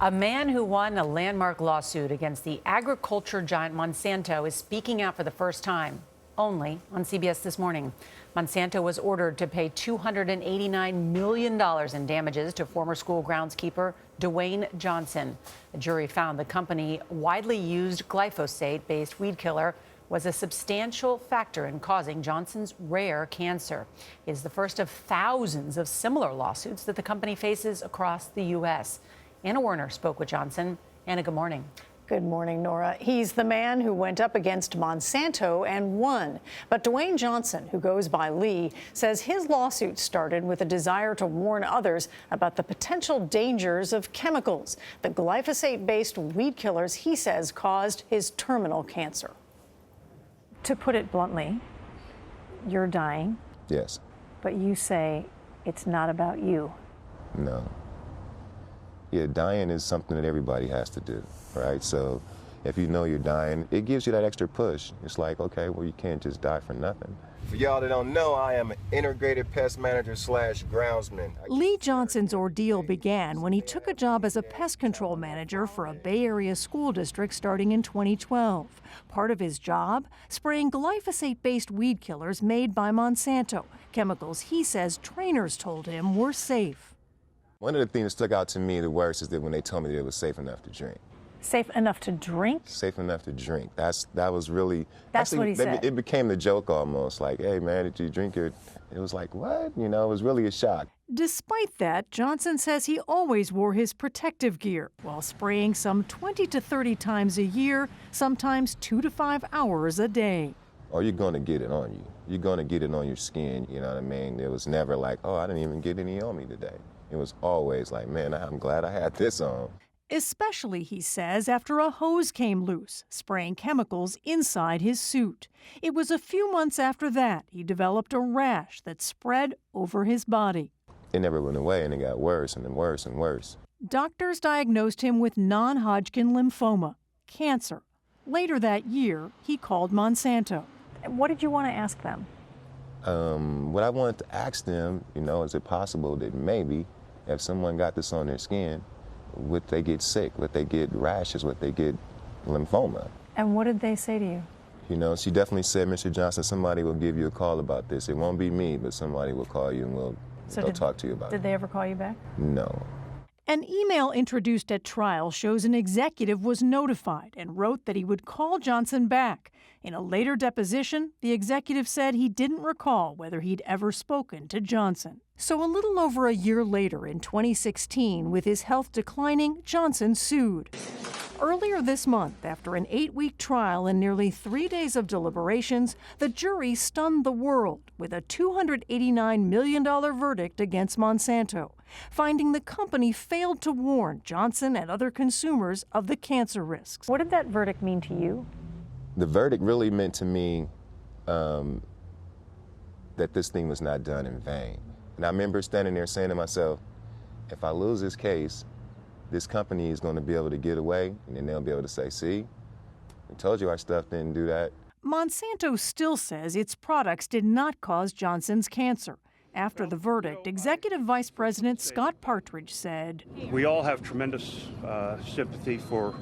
A man who won a landmark lawsuit against the agriculture giant Monsanto is speaking out for the first time, only on CBS This Morning. Monsanto was ordered to pay $289 million in damages to former school groundskeeper Dewayne Johnson. The jury found the company widely used glyphosate-based weed killer was a substantial factor in causing Johnson's rare cancer. It is the first of thousands of similar lawsuits that the company faces across the U.S. Werner spoke with Johnson. Anna, good morning. Good morning, Norah. He's the man who went up against Monsanto and won. But Dewayne Johnson, who goes by Lee, says his lawsuit started with a desire to warn others about the potential dangers of chemicals. The glyphosate-based weed killers, he says, caused his terminal cancer. To put it bluntly, you're dying. Yes. But you say it's not about you. No. Yeah, dying is something that everybody has to do, right? So if you know you're dying, it gives you that extra push. It's like, okay, well, you can't just die for nothing. For y'all that don't know, I am an integrated pest manager / groundsman. Lee Johnson's ordeal began when he took a job as a pest control manager for a Bay Area school district starting in 2012. Part of his job, spraying glyphosate-based weed killers made by Monsanto, chemicals he says trainers told him were safe. One of the things that stuck out to me the worst is that when they told me that it was safe enough to drink. Safe enough to drink? Safe enough to drink. That was really. That's what he said. It became the joke almost. Like, hey man, did you drink it? It was like, what? You know, it was really a shock. Despite that, Johnson says he always wore his protective gear while spraying some 20 to 30 times a year, sometimes 2 to 5 hours a day. Or you're going to get it on you. You're going to get it on your skin. You know what I mean? It was never like, oh, I didn't even get any on me today. It was always like, man, I'm glad I had this on. Especially, he says, after a hose came loose, spraying chemicals inside his suit. It was a few months after that he developed a rash that spread over his body. It never went away, and it got worse and then worse and worse. Doctors diagnosed him with non-Hodgkin lymphoma, cancer. Later that year, he called Monsanto. What did you want to ask them? What I wanted to ask them, you know, is it possible that maybe if someone got this on their skin, would they get sick? Would they get rashes? Would they get lymphoma? And what did they say to you? You know, she definitely said, Mr. Johnson, somebody will give you a call about this. It won't be me, but somebody will call you and they'll talk to you about it. Did they ever call you back? No. An email introduced at trial shows an executive was notified and wrote that he would call Johnson back. In a later deposition, the executive said he didn't recall whether he'd ever spoken to Johnson. So a little over a year later, in 2016, with his health declining, Johnson sued. Earlier this month, after an 8-week trial and nearly 3 days of deliberations, the jury stunned the world with a $289 million verdict against Monsanto, finding the company failed to warn Johnson and other consumers of the cancer risks. What did that verdict mean to you? The verdict really meant to me that this thing was not done in vain. And I remember standing there saying to myself, if I lose this case, this company is going to be able to get away, and then they'll be able to say, see, we told you our stuff didn't do that. Monsanto still says its products did not cause Johnson's cancer. After the verdict, Executive Vice President Scott Partridge said, we all have tremendous sympathy for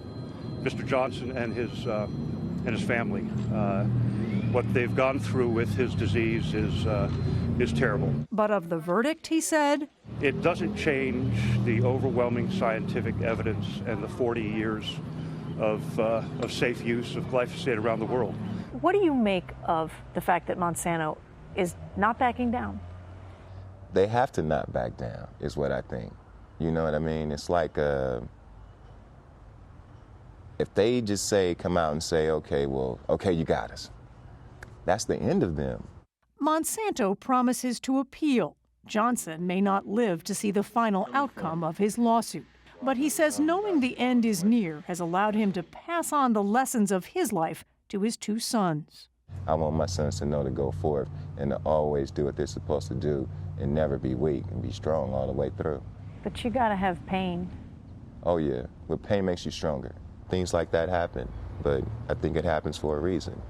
Mr. Johnson and his family. What they've gone through with his disease is terrible. But of the verdict, he said, it doesn't change the overwhelming scientific evidence and the 40 years of safe use of glyphosate around the world. What do you make of the fact that Monsanto is not backing down? They have to not back down, is what I think. You know what I mean? It's like if they just come out and say, okay, you got us. That's the end of them. Monsanto promises to appeal. Johnson may not live to see the final outcome of his lawsuit. But he says knowing the end is near has allowed him to pass on the lessons of his life to his 2 sons. I want my sons to know to go forth and to always do what they're supposed to do and never be weak and be strong all the way through. But you gotta have pain. Oh yeah, but pain makes you stronger. Things like that happen, but I think it happens for a reason.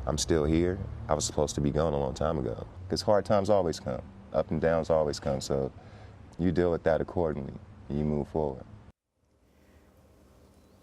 I'm still here. I was supposed to be gone a long time ago. Because hard times always come. Up and downs always come. So you deal with that accordingly and you move forward.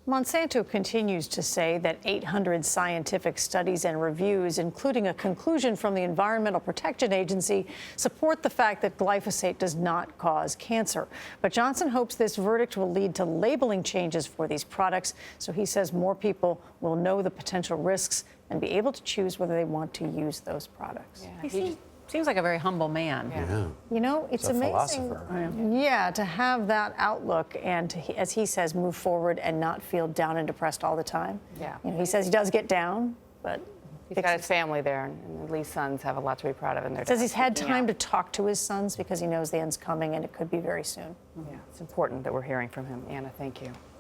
Monsanto continues to say that 800 scientific studies and reviews, including a conclusion from the Environmental Protection Agency, support the fact that glyphosate does not cause cancer. But Johnson hopes this verdict will lead to labeling changes for these products, so he says more people will know the potential risks and be able to choose whether they want to use those products. Yeah, he seems like a very humble man. Yeah. You know, it's He's a amazing, philosopher. yeah, to have that outlook and to, as he says, move forward and not feel down and depressed all the time. Yeah. You know, he says he does get down, but He's got his family there, and Lee's sons have a lot to be proud of. And they're says he's had speaking time out. to talk to his sons because he knows the end's coming and it could be very soon. Yeah, it's important that we're hearing from him. Anna, thank you.